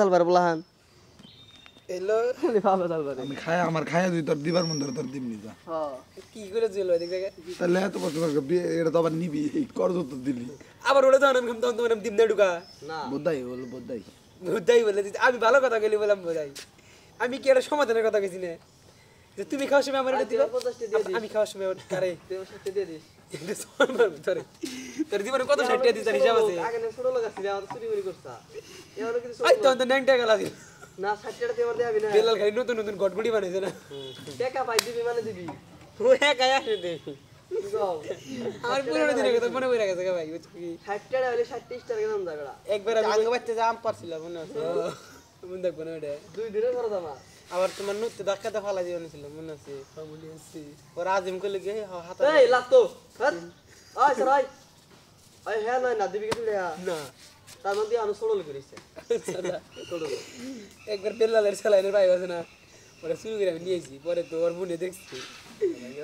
চালবার বলাহান এলো ফাফা চালবার আমি খায়া আমার খায়া দুই তোর দিবার মন ধরে তোর দিমনি যা হ্যাঁ কি করে জেল ওই দিকে তাহলে এত কষ্ট করে বিয়ে এটা তো আবার নিবি কর তো দিলি আবার ওরে জানাম কিন্তু তোমার দিম না ঢুকা না বোধাই বল বোধাই বুঝাই বলে আমি ভালো কথা বলি বললাম বুঝাই আমি কি একটা সমাধানের কথা কইছি না যে তুমি খাওয়ার সময় আমার এটা দিবা আমি খাওয়ার সময় কারে দেব সাথে দিয়ে দিস তোরে তোর জীবনে কত ষাট টাকা দিতে হিসাব আছে আগে না ছোট লোক আছিল আমার চুরি মুরি করছা এবারে কিছু আই তো তো ন্যাংটা গেলা দিল না 60 টাকা দেবার দেবি না বেলাল খাই নতুন নতুন গটগুড়ি বানাইছে না টাকা পাই দিবি মানে দিবি ও একাই আসে দে যাও আমার পুরোনো দিনের কথা মনে পড়ে গেছে ভাই বুঝছি 60 টাকা হইলে 60 টাকা দাম জায়গা একবার আমি আগে বাচ্চা জাম পারছিলাম মনে আছে মনে দেখবো না ওটা 2 দিনে খরচ আমার আবার তোমার নতুন ধাক্কাতে ফালা দিয়ে ছিল মনে আছে ফামুলি আছে ওর আজিম করলে গিয়ে হাতা এই লাতো হাত আয় সরাই আয় হ্যাঁ না দিবি কিছু না তার মধ্যে আনো ছোট লোক করিছে ছোট লোক একবার বেলালের সেলাইনের ভাই আছে না ওরা শুরু করে আমি নিয়েছি পরে তো ওর মনে দেখছি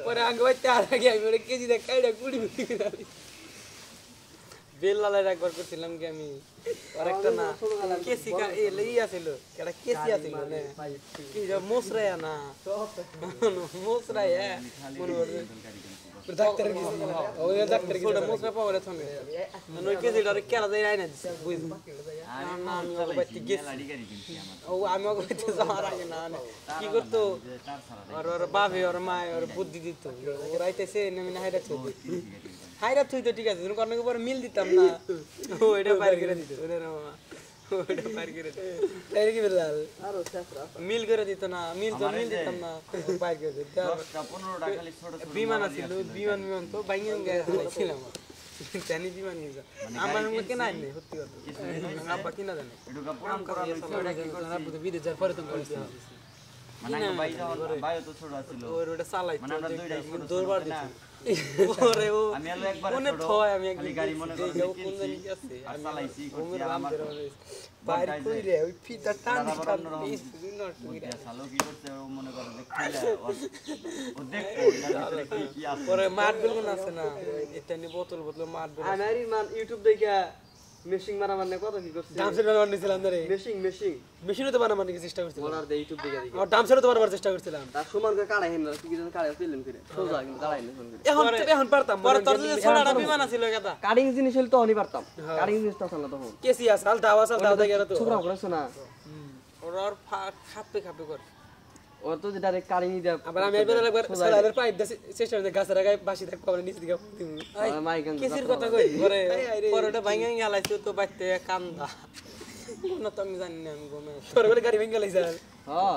পরে আগে বাচ্চা আর আগে আমি ওরা কেজি দেখ কাইটা কুড়ি বেলালের একবার করছিলাম কি আমি আর একটা না কেসি ই আছিল একটা কেসি আছিল মানে কি মোসরায়া না মোসরায়া মনে করবে ডাক্তার কি ওই ডাক্তার কি ওটা মোসরা পাওয়ারে থনে মানে ওই কেসিটা কেন দেই রাই না বুঝ না আমি ওই বাচ্চা গেছি ও আমি ওই বাচ্চা যাওয়ার আগে না কি করতো ওর বাবা ওর মা ওর বুদ্ধি দিত ও রাইতেছে নেমে না হাইরা থই হাইরা থই তো ঠিক আছে তুমি কর্ণকে পরে মিল দিতাম না ও এটা বাইর করে দিত ওরে না ওটা বাইর করে দিত তাই কি বেলাল আরো চেষ্টা মিল করে দিত না মিল তো মিল দিতাম না বাইর করে দিত 10-15টা খালি ছোট ছোট বিমান আছিল বিমান তো বাইঙ্গা ছিলাম জানি বিমান নিয়ে আমার মুখে নাই নেই সত্যি কথা আব্বা কিনা জানে এটুকা পুরাম করা হইছে ওটা কি করছে বিদেশ যাওয়ার পরে তো করেছি মানে ভাই যখন ভাই তো ছোট ছিল ওর ওটা চালাই মানে আমরা দুইটাই ছোট দৌড়বার না দিছি ওরে ও আমি হলো একবার কোনে ছোট থয় আমি একদম খালি গাড়ি মনে করে কোন জানি কি আছে আর চালাইছি ওমের করছি আর রাম আমার বাইরে কইরে ওই ফিটা টান টান এই সালো কি করছে ও মনে করে দেখলে ও দেখো এটার ভিতরে কি কি আছে পরে মার্বেল কোন আছে না এটা নি বোতল বোতল মার্বেল আমারই মান ইউটিউব দেখা মেশিং মারা মানে কত কি করছে ডামসের বানাবার নিছিলাম রে মেশিং মেশিনও তো বানাবার নিয়ে চেষ্টা করছিলাম বলার দে ইউটিউব দেখা দেখি আর ডামসেরও তো বানাবার চেষ্টা করছিলাম তার সমান করে কাড়াই হেন কি কি কাড়াই ফেলেন করে সোজা কিন্তু কাড়াই না ফোন করে এখন পারতাম পরে তোর যে ছোড়াটা বিমান আছিল কথা কাটিং জিনিস হইলে তো অনি পারতাম কাটিং জিনিস তো না তখন কেসি আসাল দাও গেল তো ছোকরা করেছ না ওর খাপে কর ও তো যে ডাইরেক্ট কাটিং নি দেব আবার আমি এবার একবার সালাদের পাইপ দে চেষ্টা করে গাছের গায়ে বাসি থাক পাবনা নিচে দিকে দিমু মাই গান কেসির কথা কই পরে পরোটা ভাঙা গেলাইছো তো বাইতে কান্দা কোন তো আমি জানি না আমি গমে তোর বলে গাড়ি ভেঙে গেলাইছ হ্যাঁ